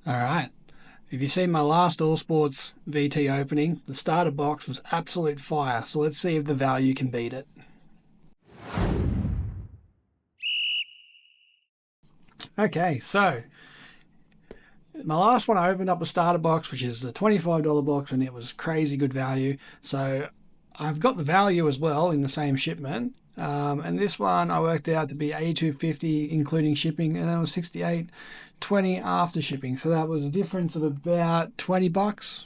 Alright, if you see my last Allsports VT opening, the starter box was absolute fire, so let's see if the value can beat it. Okay, so my last one I opened up a starter box, which is a $25 box, and it was crazy good value. So I've got the value as well in the same shipment. And this one I worked out to be $82.50 including shipping, and then it was $68.20 after shipping. So that was a difference of about $20,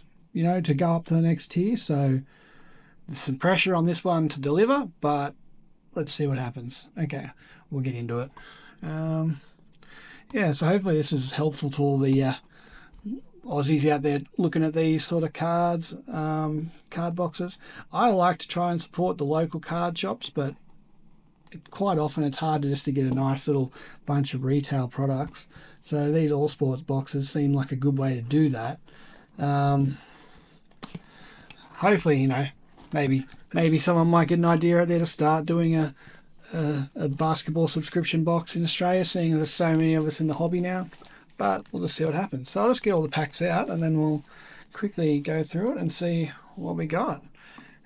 to go up to the next tier. So there's some pressure on this one to deliver, but let's see what happens. Okay, we'll get into it. Yeah, so hopefully this is helpful to all the Aussies out there looking at these sort of cards, card boxes. I like to try and support the local card shops, but quite often it's hard just to get a nice little bunch of retail products. So these Allsports boxes seem like a good way to do that. Hopefully, maybe someone might get an idea out there to start doing a basketball subscription box in Australia, seeing there's so many of us in the hobby now. But we'll just see what happens. So I'll just get all the packs out and then we'll quickly go through it and see what we got.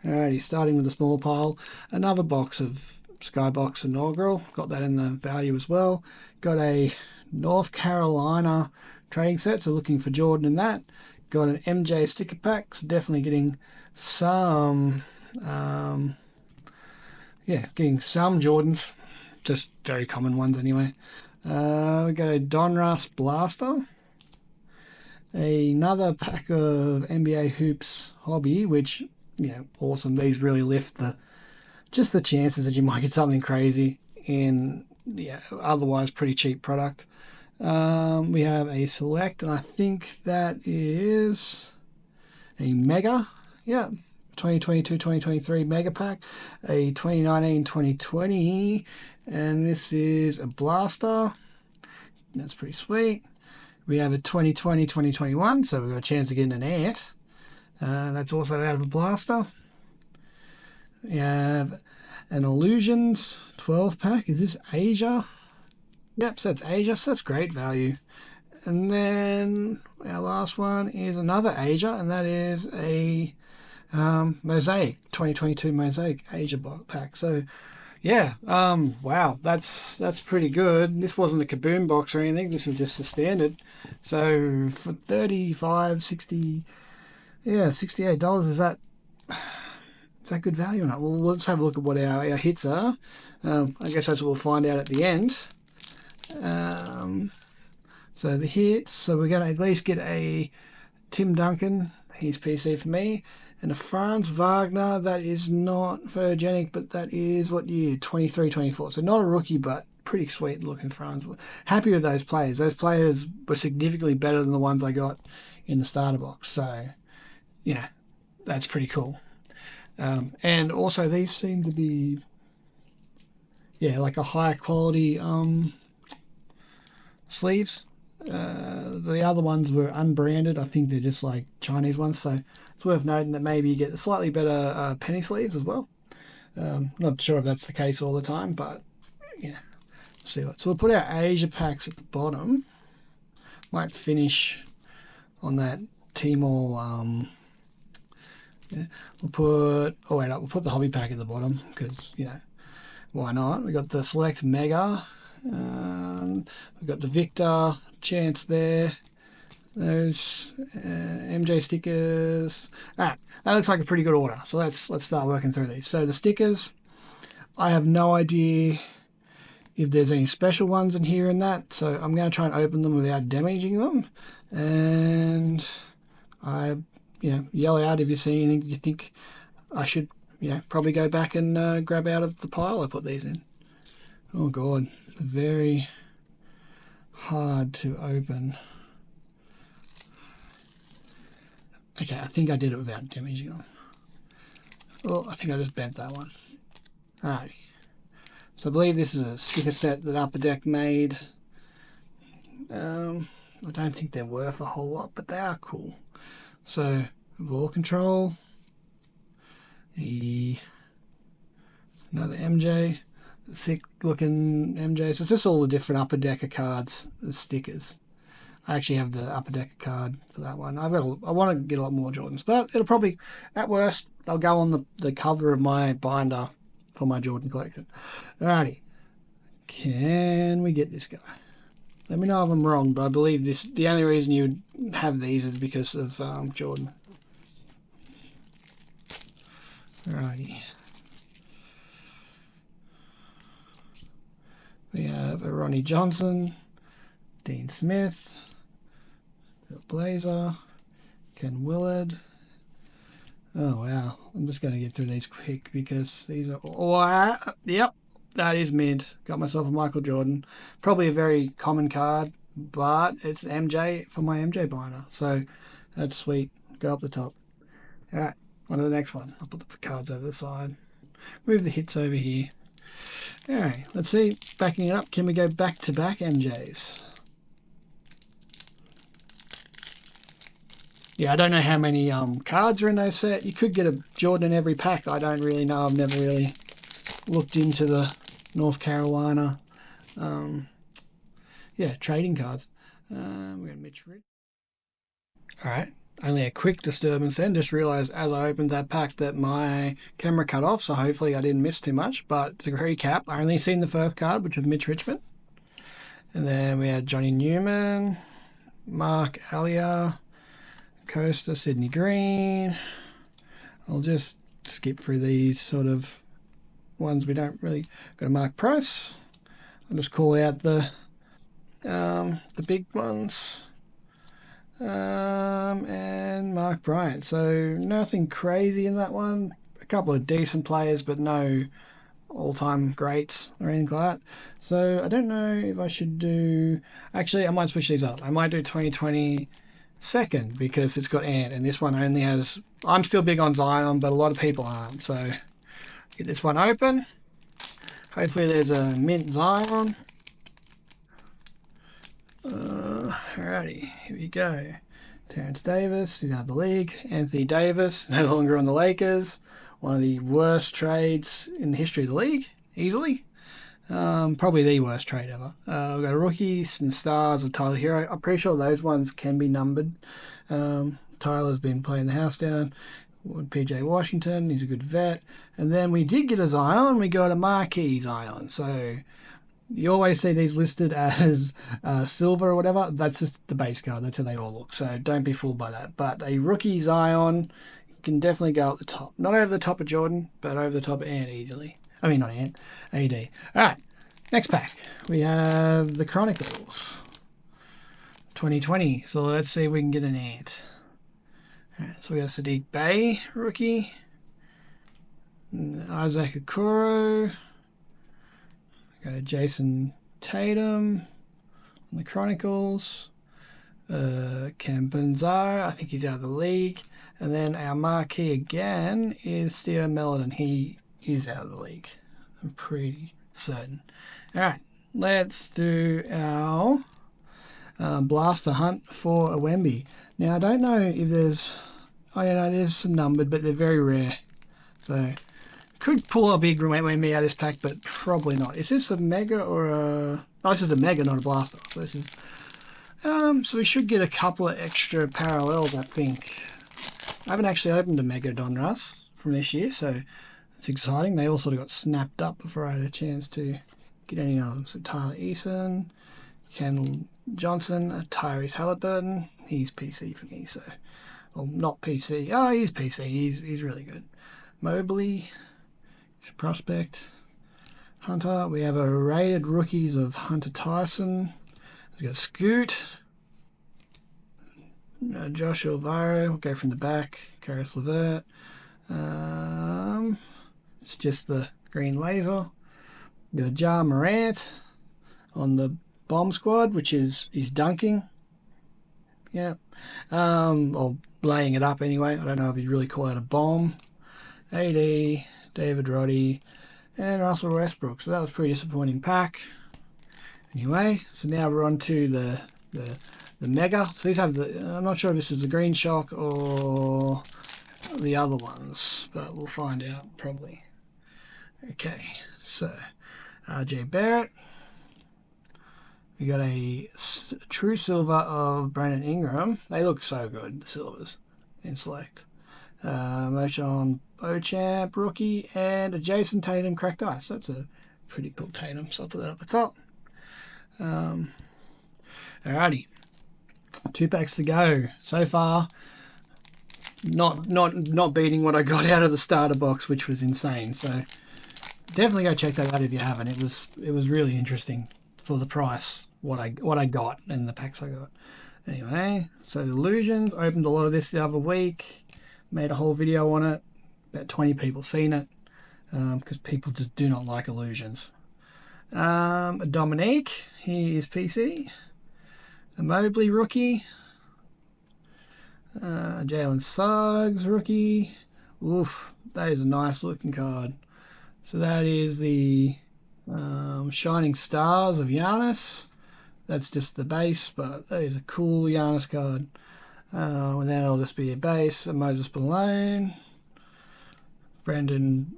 Alrighty, starting with the small pile, another box of Skybox Inaugural. Got that in the value as well. Got a North Carolina trading set, so looking for Jordan in that. Got an MJ sticker pack, so definitely getting some, getting some Jordans, just very common ones anyway. We got a Donruss Blaster. Another pack of NBA Hoops Hobby, which, awesome. These really lift the chances that you might get something crazy in otherwise pretty cheap product. We have a Select, and I think that is a Mega. Yeah, 2022-2023 Mega Pack. A 2019-2020, and this is a Blaster. That's pretty sweet. We have a 2020-2021, so we've got a chance of getting an Ant. That's also out of a Blaster. We have an Illusions 12 pack. Is this Asia? Yep, so it's Asia, so that's great value. And then our last one is another Asia, and that is a Mosaic 2022 Mosaic Asia pack. So yeah, wow, that's pretty good. This wasn't a Kaboom box or anything. This was just a standard. So for $65, $68, is that good value or not? Well, let's have a look at what our hits are. I guess that's what we'll find out at the end. So the hits, so we're going to at least get a Tim Duncan, he's PC for me, and a Franz Wagner. That is not photogenic, but that is what year? 23-24. So not a rookie, but pretty sweet looking Franz. Happy with those players. Those players were significantly better than the ones I got in the starter box. So, that's pretty cool. And also these seem to be, like a higher quality sleeves. The other ones were unbranded. I think they're just like Chinese ones, so it's worth noting that maybe you get slightly better penny sleeves as well. Not sure if that's the case all the time, but see what. So we'll put our Asia packs at the bottom. Might finish on that Tmall. We'll put the hobby pack at the bottom because why not? We got the Select Mega. We've got the Victor Chance there. Those MJ stickers. That looks like a pretty good order. So let's start working through these. So the stickers, I have no idea if there's any special ones in here in that. So I'm going to try and open them without damaging them. And yell out if you see anything you think I should, probably go back and grab out of the pile I put these in. Oh God, very hard to open. Okay, I think I did it without damaging them. Oh, I think I just bent that one. Alrighty. So I believe this is a sticker set that Upper Deck made. I don't think they're worth a whole lot, but they are cool. So, ball control. Another MJ. Sick looking MJ. So it's just all the different Upper Decker cards, the stickers. I actually have the Upper Decker card for that one. I want to get a lot more Jordans, but it'll probably, at worst, they'll go on the cover of my binder for my Jordan collection. Alrighty. Can we get this guy? Let me know if I'm wrong, but I believe the only reason you would have these is because of Jordan. Alrighty. We have a Ronnie Johnson, Dean Smith, Bill Blazer, Ken Willard. Oh wow, I'm just going to get through these quick because these are... Oh, yep, that is mid. Got myself a Michael Jordan. Probably a very common card, but it's MJ for my MJ binder. So that's sweet. Go up the top. Alright, on to the next one. I'll put the cards over the side. Move the hits over here. Alright, let's see. Backing it up, can we go back-to-back MJs? Yeah, I don't know how many cards are in those set. You could get a Jordan in every pack. I don't really know. I've never really looked into the North Carolina trading cards. We're going to Mitch Rich. Alright, only a quick disturbance then. Just realised as I opened that pack that my camera cut off, so hopefully I didn't miss too much. But to recap, I only seen the first card, which is Mitch Richmond. And then we had Johnny Newman, Mark Allier, Coaster, Sydney Green. I'll just skip through these sort of ones we don't really... Got a Mark Price. I'll just call out the big ones. And Mark Bryant. So nothing crazy in that one. A couple of decent players, but no all-time greats or anything like that. So I don't know if I should do... Actually, I might switch these up. I might do 2020 second because it's got Ant, and this one only has... I'm still big on Zion, but a lot of people aren't. So get this one open. Hopefully there's a mint Zion. Alrighty, here we go. Terrence Davis, he's out of the league. Anthony Davis, no longer on the Lakers. One of the worst trades in the history of the league, easily. Probably the worst trade ever. We've got rookies and stars of Tyler Hero. I'm pretty sure those ones can be numbered. Tyler's been playing the house down. PJ Washington, he's a good vet. And then we did get a Zion. We got a marquee Zion. So you always see these listed as silver or whatever. That's just the base card. That's how they all look. So don't be fooled by that. But a rookie Zion can definitely go up the top. Not over the top of Jordan, but over the top of Ant easily. I mean, not Ant, AD. All right, next pack. We have the Chronicles 2020. So let's see if we can get an Ant. All right, so we got a Sadiq Bey rookie. Isaac Okoro. Got a Jason Tatum on the Chronicles. Cam Banzar, I think he's out of the league. And then our marquee again is Steven Melton. He is out of the league. I'm pretty certain. Alright, let's do our blaster hunt for a Wemby. Now, I don't know if there's... Oh, yeah, no, there's some numbered, but they're very rare. So, could pull a big Wemby out of this pack, but probably not. Is this a mega or a... Oh, this is a mega, not a blaster. So this is... so we should get a couple of extra parallels, I think. I haven't actually opened a Mega Donruss from this year, so it's exciting. They all sort of got snapped up before I had a chance to get any of them. So Tyler Eason, Kendall Johnson, Tyrese Halliburton. He's PC for me, so... Well, not PC. Oh, he's PC. He's really good. Mobley, he's a prospect. Hunter, we have a rated rookies of Hunter Tyson. We've got Scoot. Josh Elvira, we'll go from the back. Karis LeVert. It's just the green laser. We've got Ja Morant on the bomb squad, which is he's dunking. Yeah. Or laying it up anyway. I don't know if he'd really call it a bomb. AD, David Roddy, and Russell Westbrook. So that was a pretty disappointing pack. Anyway, so now we're on to the Mega. So these have the... I'm not sure if this is the Green Shock or the other ones, but we'll find out probably. Okay, so RJ Barrett. We got a true silver of Brandon Ingram. They look so good, the silvers in select. Motion Beauchamp rookie and a Jason Tatum cracked ice. That's a pretty cool Tatum, so I'll put that up the top. Alrighty, 2 packs to go so far. Not beating what I got out of the starter box, which was insane. So definitely go check that out if you haven't. It was really interesting for the price what I got and the packs I got. Anyway, so the Illusions, opened a lot of this the other week, made a whole video on it. About 20 people seen it because people just do not like Illusions. Dominique, he is PC. A Mobley rookie. Jalen Suggs rookie. Oof, that is a nice looking card. So that is the Shining Stars of Giannis. That's just the base, but that is a cool Giannis card. And then it'll just be a base. A Moses Malone. Brandon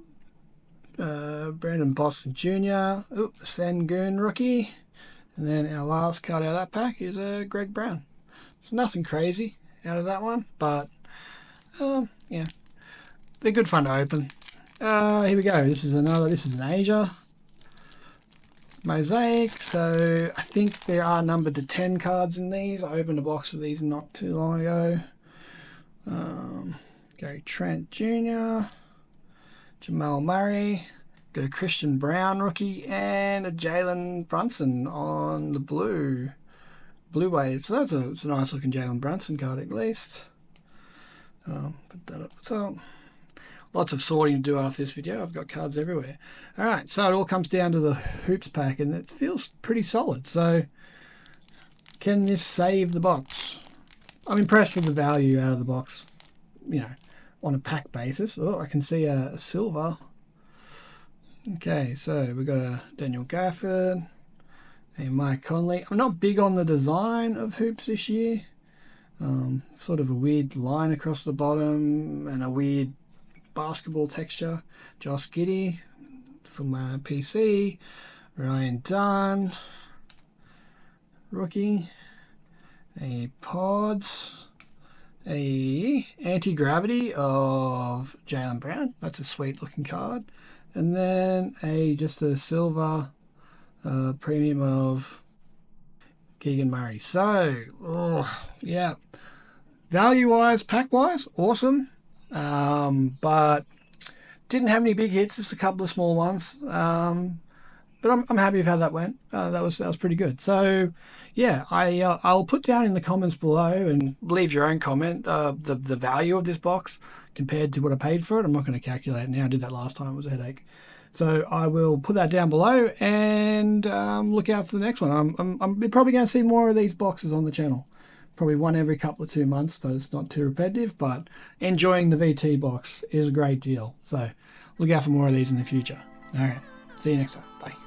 Boston Jr. Oop, Sengun rookie. And then our last card out of that pack is Greg Brown. So nothing crazy out of that one, but yeah, they're good fun to open. Here we go. This is an Asia Mosaic. So I think there are numbered to 10 cards in these. I opened a box of these not too long ago. Gary Trent Jr., Jamal Murray, got a Christian Brown rookie, and a Jalen Brunson on the blue wave. So it's a nice looking Jalen Brunson card at least. Put that up the top. Lots of sorting to do after this video. I've got cards everywhere. Alright, so it all comes down to the Hoops pack, and it feels pretty solid. So can this save the box? I'm impressed with the value out of the box, you know, on a pack basis. Oh, I can see a silver. Okay, so we've got a Daniel Gafford, a Mike Conley. I'm not big on the design of Hoops this year. Sort of a weird line across the bottom and a weird basketball texture. Josh Giddey from PC. Ryan Dunn, rookie. A Pods. A Anti-Gravity of Jaylen Brown. That's a sweet looking card. And then just a silver premium of Keegan Murray. So, yeah, value-wise, pack-wise, awesome. But didn't have any big hits, just a couple of small ones. But I'm happy with how that went. That was pretty good. So, yeah, I'll put down in the comments below and leave your own comment the value of this box compared to what I paid for it. I'm not going to calculate it now. I did that last time. It was a headache. So I will put that down below and look out for the next one. I'm probably going to see more of these boxes on the channel. Probably one every couple of 2 months, so it's not too repetitive, but enjoying the VT box is a great deal. So look out for more of these in the future. All right, see you next time. Bye.